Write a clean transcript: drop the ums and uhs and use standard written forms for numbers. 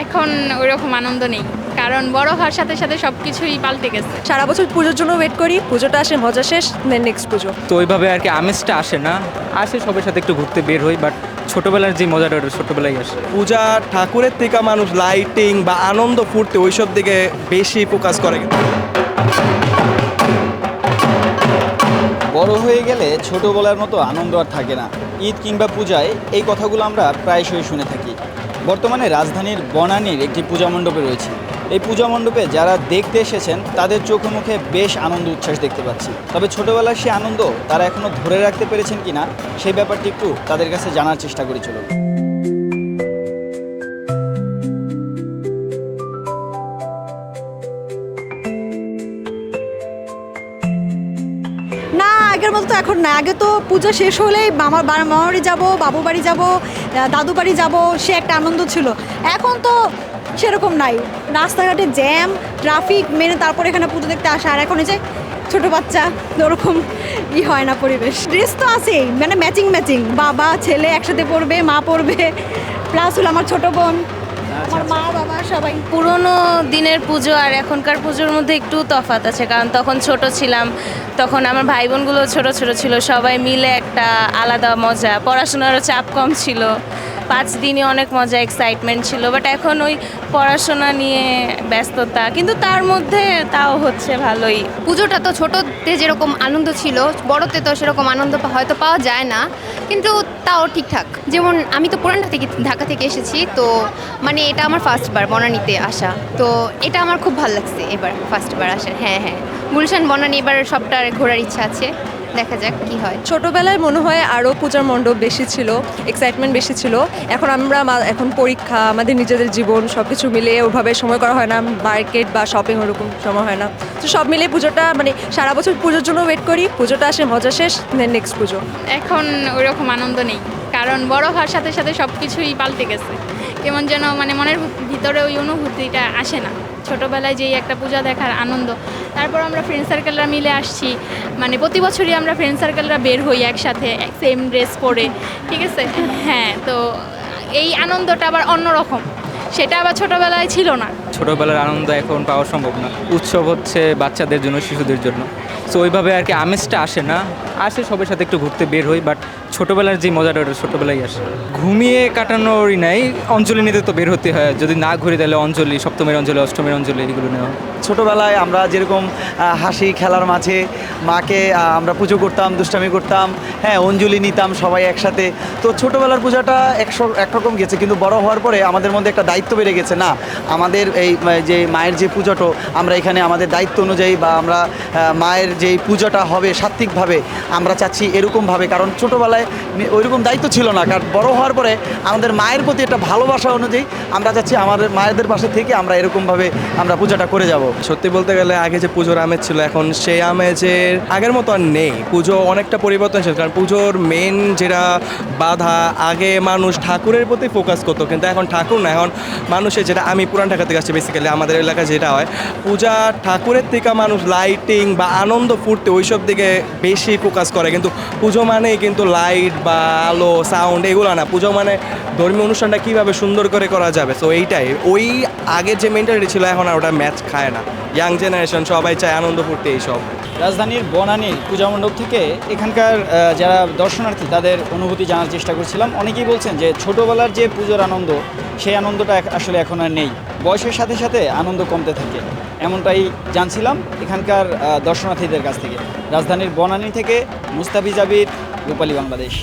এখন ওইরকম আনন্দ নেই, কারণ বড় হওয়ার সাথে সাথে সব কিছুই পাল্টে গেছে। সারা বছর পুজোর জন্য ওয়েট করি, পুজোটা আসে মজা শেষ, দেন নেক্সট পুজো। তো ওইভাবে আর কি আমেজটা আসে না, আসে সবার সাথে একটু ঘুরতে বের হই, বাট ছোটোবেলার যে মজাটা ওটা ছোটোবেলায় আসে। পূজা ঠাকুরের থেকে মানুষ লাইটিং বা আনন্দ ফুর্তি ওইসব দিকে বেশি ফোকাস করে। বড় হয়ে গেলে ছোটোবেলার মতো আনন্দ আর থাকে না। ঈদ কিংবা পূজায় এই কথাগুলো আমরা প্রায়শই শুনে থাকি। বর্তমানে রাজধানীর বনানীর একটি পূজা মণ্ডপে রয়েছে। এই পূজা মণ্ডপে যারা দেখতে এসেছেন তাদের চোখে মুখে বেশ আনন্দ উচ্ছ্বাস দেখতে পাচ্ছি। তবে ছোটোবেলার সেই আনন্দ তারা এখনও ধরে রাখতে পেরেছেন কিনা সেই ব্যাপারটি একটু তাদের কাছে জানার চেষ্টা করি চলুন। না, আগের মতো তো এখন না। আগে তো পূজা শেষ হলেই মামার বাড়ি যাব, বাবু বাড়ি যাব, দাদু বাড়ি যাব, সে একটা আনন্দ ছিল। এখন তো সেরকম নাই, রাস্তাঘাটে জ্যাম, ট্রাফিক মেনে তারপর এখানে পুজো দেখতে আসে। আর এখন এই যে ছোটো বাচ্চা, ওরকম হয় না পরিবেশ। ড্রেস তো আছেই, মানে ম্যাচিং ম্যাচিং, বাবা ছেলে একসাথে পড়বে, মা পড়বে, প্লাস হলো আমার ছোটো বোন, আমার মা বাবা সবাই। পুরোনো দিনের পুজো আর এখনকার পুজোর মধ্যে একটু তফাৎ আছে, কারণ তখন ছোট ছিলাম, তখন আমার ভাই বোনগুলো ছোট ছোট ছিল, সবাই মিলে একটা আলাদা মজা, পড়াশোনারও চাপ কম ছিল, 5 দিনই অনেক মজা, এক্সাইটমেন্ট ছিল। বাট এখন ওই পড়াশোনা নিয়ে ব্যস্ততা, কিন্তু তার মধ্যে তাও হচ্ছে ভালোই। পুজোটা তো ছোটোতে যেরকম আনন্দ ছিল, বড়তে তো সেরকম আনন্দ হয়তো পাওয়া যায় না, কিন্তু তাও ঠিকঠাক। যেমন আমি তো পুরান ঢাকা থেকে এসেছি, তো মানে এটা আমার ফার্স্টবার বনানীতে আসা, তো এটা আমার খুব ভালো লাগছে এবার ফার্স্টবার আসা। হ্যাঁ, গুলশান বনানী এবার সবটা ঘোরার ইচ্ছা আছে, দেখা যাক কি হয়। ছোটোবেলায় মনে হয় আরও পূজার মণ্ডপ বেশি ছিল, এক্সাইটমেন্ট বেশি ছিল। এখন এখন পরীক্ষা, আমাদের নিজেদের জীবন সব কিছু মিলিয়ে ওভাবে সময় করা হয় না, মার্কেট বা শপিং ওরকম সময় হয় না। তো সব মিলিয়ে পুজোটা মানে সারা বছর পুজোর জন্য ওয়েট করি, পুজোটা আসে মজা শেষ, দেন নেক্সট পুজো। এখন ওইরকম আনন্দ নেই, কারণ বড় হওয়ার সাথে সাথে সব কিছুই পাল্টে গেছে। কেমন যেন মানে মনের ভিতরে ওই অনুভূতিটা আসে না। ছোটোবেলায় যেই একটা পূজা দেখার আনন্দ, তারপর আমরা ফ্রেন্ড সার্কেলরা মিলে আসছি, মানে প্রতি বছরই আমরা ফ্রেন্ড সার্কেলরা বের হই একসাথে, সেম ড্রেস পরে, ঠিক আছে। হ্যাঁ, তো এই আনন্দটা আবার অন্যরকম, সেটা আবার ছোটোবেলায় ছিল না। ছোটোবেলার আনন্দ এখন পাওয়া সম্ভব না। উৎসব হচ্ছে বাচ্চাদের জন্য, শিশুদের জন্য। সো ওইভাবে আর কি আমেজটা আসে না, আসে সবার সাথে একটু ঘুরতে বের হই, বাট ছোটোবেলার যে মজাটা ওটা ছোটোবেলায় আসে। ঘুমিয়ে কাটানোরই নাই, অঞ্জলি নিতে তো বের হতে হয়, যদি না ঘুরি তাহলে অঞ্জলি, সপ্তমীর অঞ্জলি, অষ্টমীর অঞ্জলি, এগুলো নেওয়া। ছোটোবেলায় আমরা যেরকম হাসি খেলার মাঝে মাকে আমরা পুজো করতাম, দুষ্টামি করতাম, হ্যাঁ অঞ্জলি নিতাম সবাই একসাথে। তো ছোটোবেলার পূজাটা একরকম গেছে, কিন্তু বড় হওয়ার পরে আমাদের মধ্যে একটা দায়িত্ব বেড়ে গেছে। না, আমাদের এই যে মায়ের যে পুজোটা আমরা এখানে আমাদের দায়িত্ব অনুযায়ী বা আমরা মায়ের যেই পূজাটা হবে সাত্ত্বিকভাবে আমরা চাচ্ছি এরকমভাবে, কারণ ছোটোবেলায় ওইরকম দায়িত্ব ছিল না। কারণ বড় হওয়ার পরে আমাদের মায়ের প্রতি একটা ভালোবাসা অনুযায়ী আমরা চাচ্ছি আমাদের মায়েদের পাশে থেকে আমরা এরকমভাবে আমরা পূজাটা করে যাব। সত্যি বলতে গেলে আগে যে পুজোর আমেজ ছিল এখন সেই আমেজের আগের মতো আর নেই। পুজো অনেকটা পরিবর্তনশীল, কারণ পুজোর মেন যেটা বাধা, আগে মানুষ ঠাকুরের প্রতি ফোকাস করতো, কিন্তু এখন ঠাকুর না, এখন মানুষের যেটা, আমি পুরান ঢাকা থেকে আসছি বেসিক্যালি, আমাদের এলাকায় যেটা হয় পূজা ঠাকুরের থেকে মানুষ লাইটিং বা আনন্দ ফুর্তি ওইসব দিকে বেশি ফোকাস করে। কিন্তু পুজো মানেই কিন্তু লাইট বা আলো সাউন্ড এগুলো না, পুজো মানে ধর্মীয় অনুষ্ঠানটা কীভাবে সুন্দর করে করা যাবে। সো এইটাই, ওই আগের যে মেন্টালিটি ছিল এখন আর ওটা ম্যাচ খায় না। ইয়াং জেনারেশন সবাই চায় আনন্দ ফুর্তি এইসব। রাজধানীর বনানীর পূজা মণ্ডপ থেকে এখানকার যারা দর্শনার্থী তাদের অনুভূতি জানার চেষ্টা করছিলাম। অনেকেই বলছেন যে ছোটোবেলার যে পুজোর আনন্দ, সেই আনন্দটা আসলে এখন আর নেই, বয়সের সাথে সাথে আনন্দ কমতে থাকে, এমনটাই জানছিলাম এখানকার দর্শনার্থীদের কাছ থেকে। রাজধানীর বনানী থেকে মুস্তাফিজ আবির, রূপালী বাংলাদেশ।